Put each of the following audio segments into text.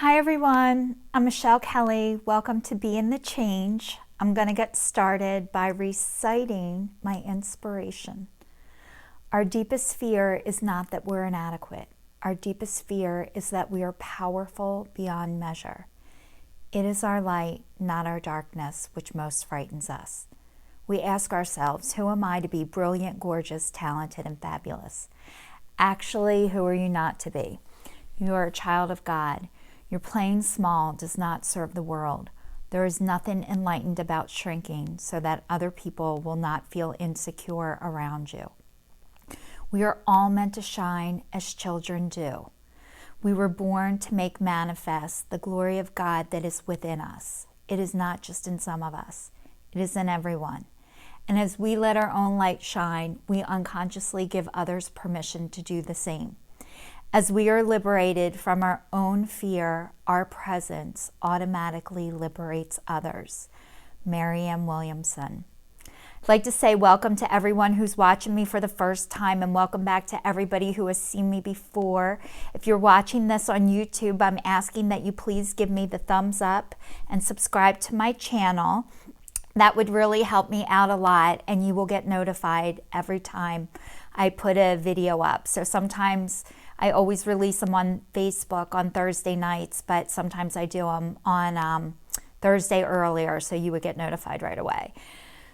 Hi everyone, I'm Michelle Kelly. Welcome to Be in the Change. I'm going to get started by reciting my inspiration. Our deepest fear is not that we're inadequate. Our deepest fear is that we are powerful beyond measure. It is our light, not our darkness, which most frightens us. We ask ourselves, who am I to be brilliant, gorgeous, talented, and fabulous? Actually, who are you not to be? You are a child of God. Your playing small does not serve the world. There is nothing enlightened about shrinking so that other people will not feel insecure around you. We are all meant to shine as children do. We were born to make manifest the glory of God that is within us. It is not just in some of us. It is in everyone. And as we let our own light shine, we unconsciously give others permission to do the same. As we are liberated from our own fear, our presence automatically liberates others. Marianne Williamson. I'd like to say welcome to everyone who's watching me for the first time, and welcome back to everybody who has seen me before. If you're watching this on YouTube, I'm asking that you please give me the thumbs up and subscribe to my channel. That would really help me out a lot, and you will get notified every time I put a video up. So sometimes I always release them on Facebook on Thursday nights, but sometimes I do them on Thursday earlier, so you would get notified right away.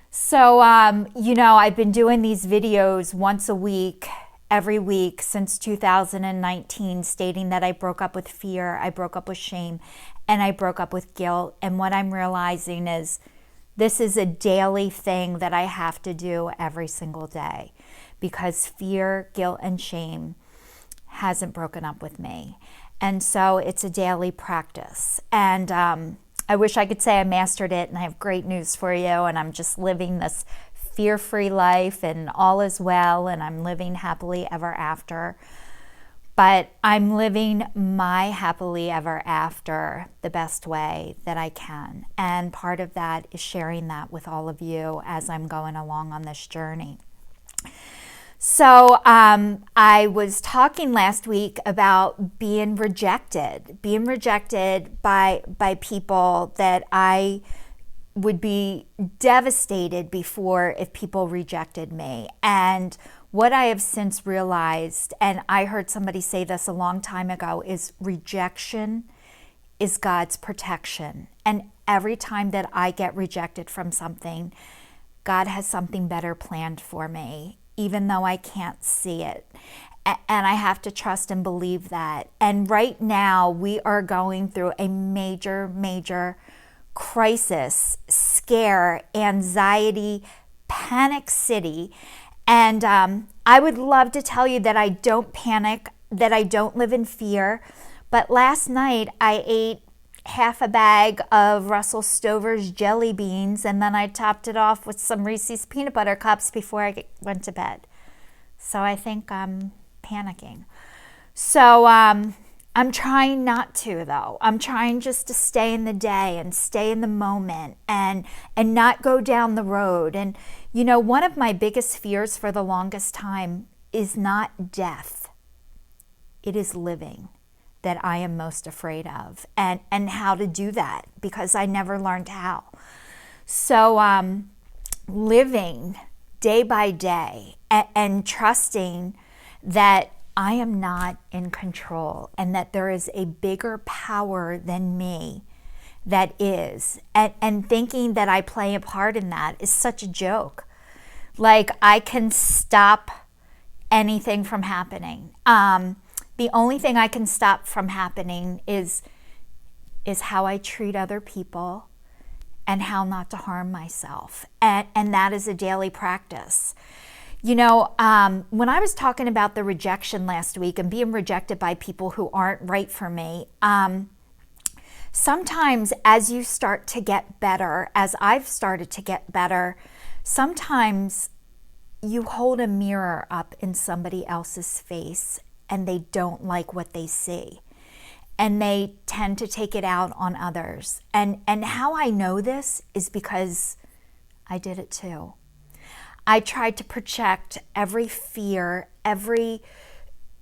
So, I've been doing these videos once a week, every week since 2019, stating that I broke up with fear, I broke up with shame, and I broke up with guilt. And what I'm realizing is this is a daily thing that I have to do every single day, because fear, guilt, and shame hasn't broken up with me. And so it's a daily practice. And I wish I could say I mastered it, and I have great news for you, and I'm just living this fear-free life and all is well, and I'm living happily ever after. But I'm living my happily ever after the best way that I can. And part of that is sharing that with all of you as I'm going along on this journey. So I was talking last week about being rejected by people that I would be devastated before if people rejected me. And what I have since realized, and I heard somebody say this a long time ago, is rejection is God's protection. And every time that I get rejected from something, God has something better planned for me, even though I can't see it. And I have to trust and believe that. And right now, we are going through a major crisis, scare, anxiety, panic city. And I would love to tell you that I don't panic, that I don't live in fear. But last night, I ate half a bag of Russell Stover's jelly beans, and then I topped it off with some Reese's peanut butter cups before I went to bed. So I think I'm panicking. So I'm trying not to, though. I'm trying just to stay in the day and stay in the moment and not go down the road. And, one of my biggest fears for the longest time is not death. It is living that I am most afraid of, and how to do that, because I never learned how. So living day by day and trusting that I am not in control and that there is a bigger power than me that is, and thinking that I play a part in that is such a joke. Like, I can stop anything from happening. The only thing I can stop from happening is how I treat other people and how not to harm myself. And that is a daily practice. When I was talking about the rejection last week and being rejected by people who aren't right for me, sometimes as you start to get better, as I've started to get better, sometimes you hold a mirror up in somebody else's face and they don't like what they see, and they tend to take it out on others. And how I know this is because I did it too. I tried to project every fear, every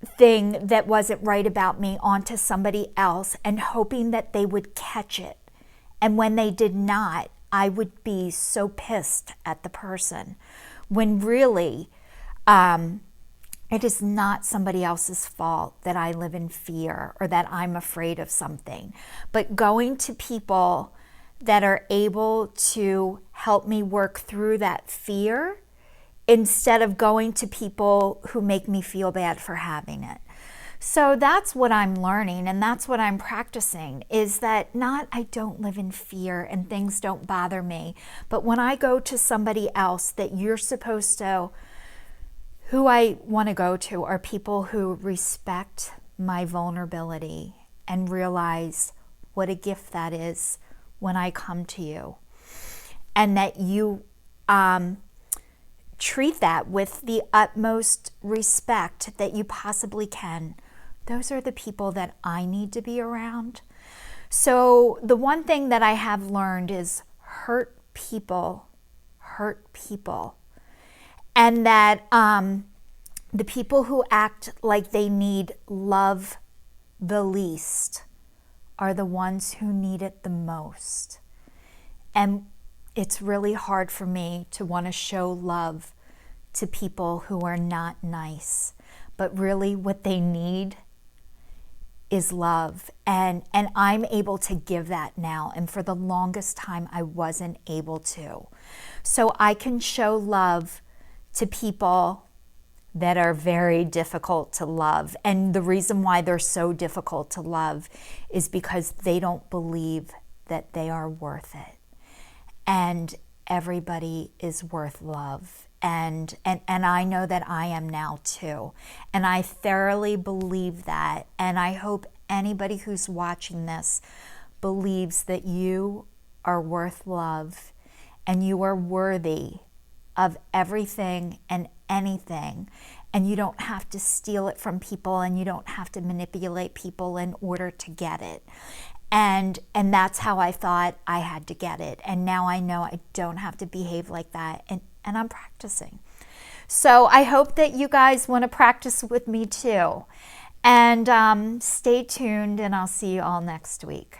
thing that wasn't right about me onto somebody else and hoping that they would catch it. And when they did not, I would be so pissed at the person, when really it is not somebody else's fault that I live in fear or that I'm afraid of something. But going to people that are able to help me work through that fear instead of going to people who make me feel bad for having it. So that's what I'm learning, and that's what I'm practicing, is that not I don't live in fear and things don't bother me, but when I go to somebody else that you're supposed to, who I want to go to are people who respect my vulnerability and realize what a gift that is when I come to you, and that you treat that with the utmost respect that you possibly can. Those are the people that I need to be around. So the one thing that I have learned is hurt people. And that the people who act like they need love the least are the ones who need it the most. And it's really hard for me to want to show love to people who are not nice, but really what they need is love. And I'm able to give that now. And for the longest time, I wasn't able to. So I can show love to people that are very difficult to love. And the reason why they're so difficult to love is because they don't believe that they are worth it. And everybody is worth love. And I know that I am now too. And I thoroughly believe that. And I hope anybody who's watching this believes that you are worth love and you are worthy of everything and anything. And you don't have to steal it from people, and you don't have to manipulate people in order to get it. And that's how I thought I had to get it. And now I know I don't have to behave like that. And I'm practicing. So I hope that you guys want to practice with me too. And stay tuned, and I'll see you all next week.